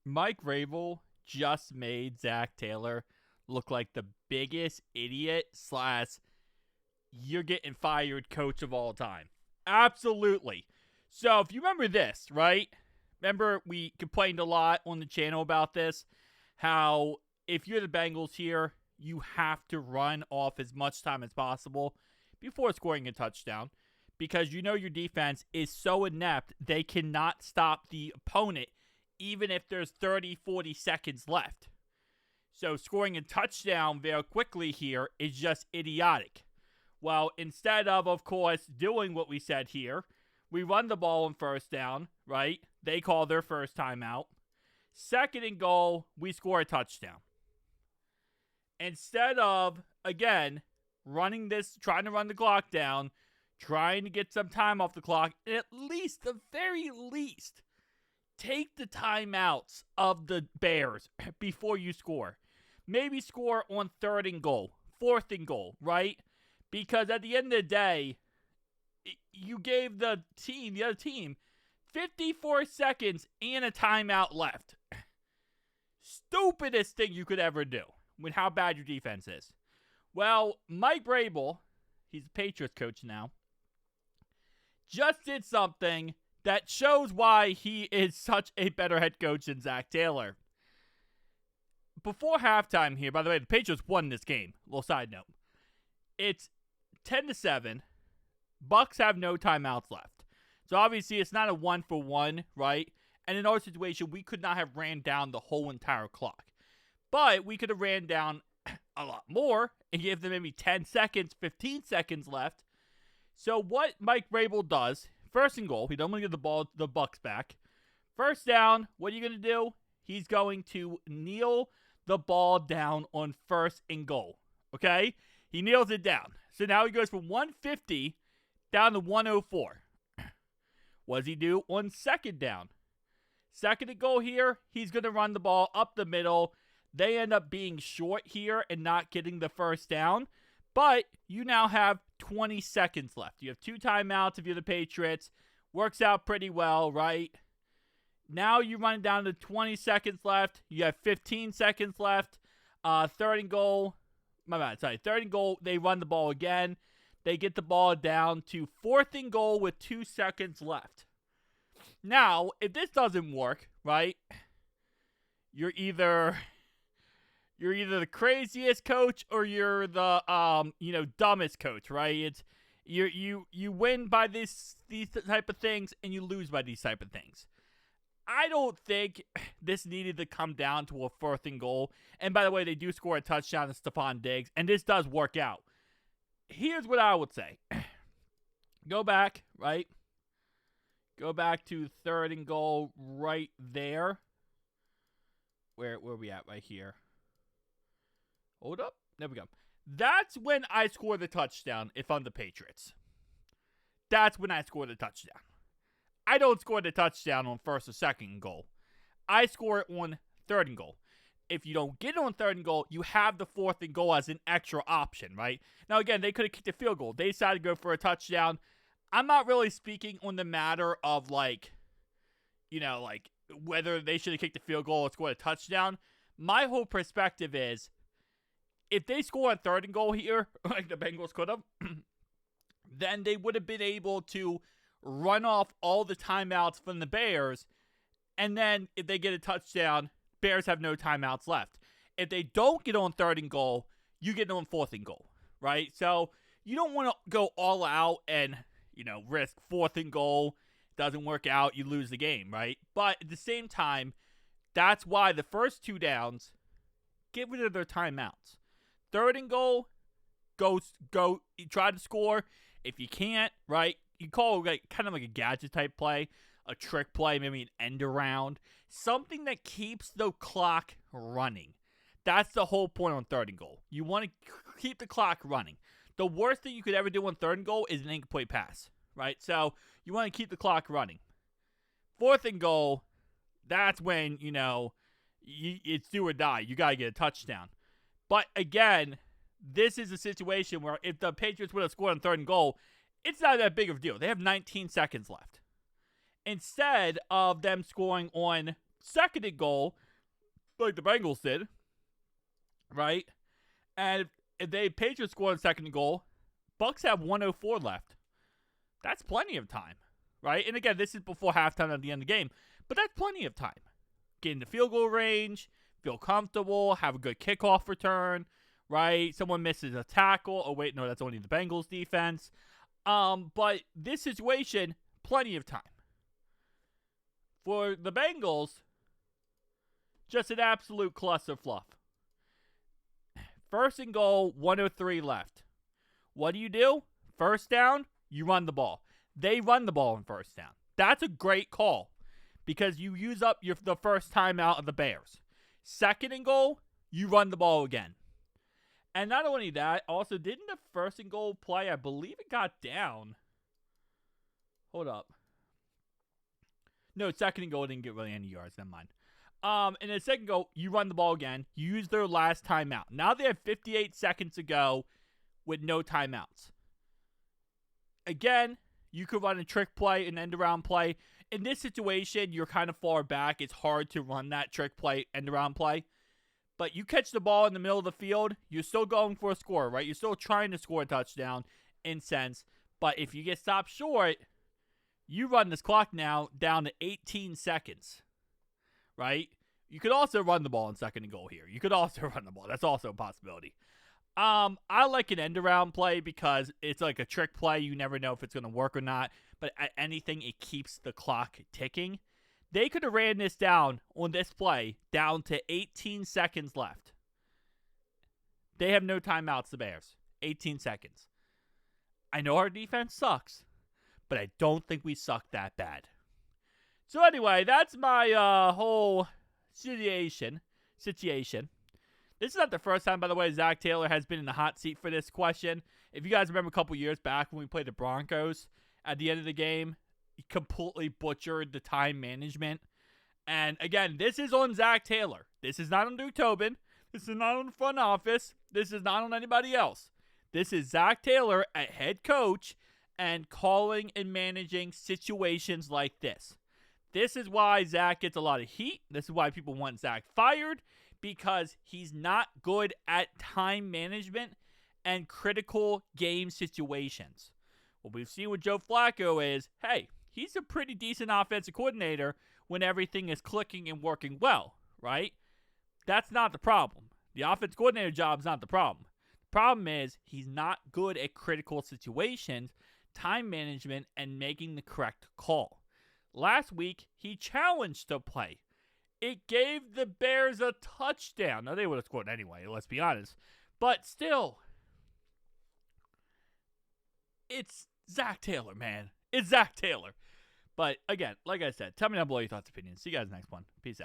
Mike Vrabel just made Zack Taylor look like the biggest idiot / you're getting fired coach of all time. Absolutely. So if you remember this, right? Remember we complained a lot on the channel about this, how if you're the Bengals here, you have to run off as much time as possible before scoring a touchdown, because you know your defense is so inept they cannot stop the opponent even if there's 30, 40 seconds left. So scoring a touchdown very quickly here is just idiotic. Well, instead of course, doing what we said here, we run the ball on first down, right? They call their first timeout. Second and goal, we score a touchdown. Instead of, again, running this, trying to run the clock down, trying to get some time off the clock, and at least, the very least, take the timeouts of the Bears before you score. Maybe score on third and goal, fourth and goal, right? Because at the end of the day, you gave the other team, 54 seconds and a timeout left. Stupidest thing you could ever do with how bad your defense is. Well, Mike Vrabel, he's a Patriots coach now, just did something that shows why he is such a better head coach than Zack Taylor. Before halftime here, by the way, the Patriots won this game. Little side note. It's 10-7. Bucks have no timeouts left. So obviously it's not a 1-for-1, right? And in our situation, we could not have ran down the whole entire clock. But we could have ran down a lot more and gave them maybe 10 seconds, 15 seconds left. So what Mike Vrabel does, first and goal, he don't want to give the Bucks back. First down, what are you going to do? He's going to kneel the ball down on first and goal. Okay? He kneels it down. So now he goes from 150 down to 104. What does he do on second down? Second and goal here, he's going to run the ball up the middle. They end up being short here and not getting the first down. But you now have 20 seconds left. You have 2 timeouts if you're the Patriots. Works out pretty well, right? Now you run down to 20 seconds left. You have 15 seconds left. Third and goal. Third and goal, they run the ball again. They get the ball down to fourth and goal with 2 seconds left. Now, if this doesn't work, right, you're either the craziest coach or you're the dumbest coach, right? It's you win by these type of things and you lose by these type of things. I don't think this needed to come down to a fourth and goal. And by the way, they do score a touchdown to Stephon Diggs, and this does work out. Here's what I would say. Go back, right? Go back to third and goal right there. Where we at right here? Hold up. There we go. That's when I score the touchdown if I'm the Patriots. That's when I score the touchdown. I don't score the touchdown on first or second goal. I score it on third and goal. If you don't get it on third and goal, you have the fourth and goal as an extra option, right? Now, again, they could have kicked a field goal. They decided to go for a touchdown. I'm not really speaking on the matter of, whether they should have kicked a field goal or scored a touchdown. My whole perspective is, if they score a third and goal here, like the Bengals could have, then they would have been able to run off all the timeouts from the Bears, and then if they get a touchdown, Bears have no timeouts left. If they don't get on third and goal, you get on fourth and goal, right? So you don't want to go all out and, risk fourth and goal. Doesn't work out, you lose the game, right? But at the same time, that's why the first 2 downs, get rid of their timeouts. Third and goal, go, you try to score. If you can't, right, you call kind of like a gadget type play, a trick play, maybe an end around, something that keeps the clock running. That's the whole point on third and goal. You want to keep the clock running. The worst thing you could ever do on third and goal is an incomplete pass, right? So you want to keep the clock running. Fourth and goal, that's when, it's do or die. You got to get a touchdown. But again, this is a situation where if the Patriots would have scored on third and goal, it's not that big of a deal. They have 19 seconds left. Instead of them scoring on second and goal, like the Bengals did, right? And if they Patriots score on second and goal, Bucks have 1:04 left. That's plenty of time, right? And again, this is before halftime at the end of the game, but that's plenty of time. Get in the field goal range, feel comfortable, have a good kickoff return, right? Someone misses a tackle. Oh, wait, no, that's only the Bengals defense. But this situation, plenty of time. For the Bengals, just an absolute clusterfluff. First and goal, 1:03 left. What do? First down, you run the ball. They run the ball on first down. That's a great call because you use up the first timeout of the Bears. Second and goal, you run the ball again. And not only that, also didn't the first and goal play, I believe it got down. Hold up. No, second and goal didn't get really any yards. Never mind. And the second goal, you run the ball again. You use their last timeout. Now they have 58 seconds to go with no timeouts. Again, you could run a trick play, an end-around play. In this situation, you're kind of far back. It's hard to run that trick play, end-around play. But you catch the ball in the middle of the field, you're still going for a score, right? You're still trying to score a touchdown in sense. But if you get stopped short, you run this clock now down to 18 seconds, right? You could also run the ball in second and goal here. You could also run the ball. That's also a possibility. I like an end-around play because it's like a trick play. You never know if it's going to work or not. But at anything, it keeps the clock ticking. They could have ran this down on this play down to 18 seconds left. They have no timeouts, the Bears. 18 seconds. I know our defense sucks, but I don't think we suck that bad. So anyway, that's my whole situation. This is not the first time, by the way, Zack Taylor has been in the hot seat for this question. If you guys remember a couple years back when we played the Broncos, at the end of the game, he completely butchered the time management. And again, this is on Zack Taylor. This is not on Duke Tobin. This is not on the front office. This is not on anybody else. This is Zack Taylor at head coach and calling and managing situations like this. This is why Zack gets a lot of heat. This is why people want Zack fired, because he's not good at time management and critical game situations. What we've seen with Joe Flacco is, hey, he's a pretty decent offensive coordinator when everything is clicking and working well, right? That's not the problem. The offensive coordinator job is not the problem. The problem is he's not good at critical situations, time management, and making the correct call. Last week, he challenged the play. It gave the Bears a touchdown. Now, they would have scored anyway, let's be honest. But still, it's Zack Taylor, man. It's Zack Taylor. But again, like I said, tell me down below your thoughts and opinions. See you guys next one. Peace out.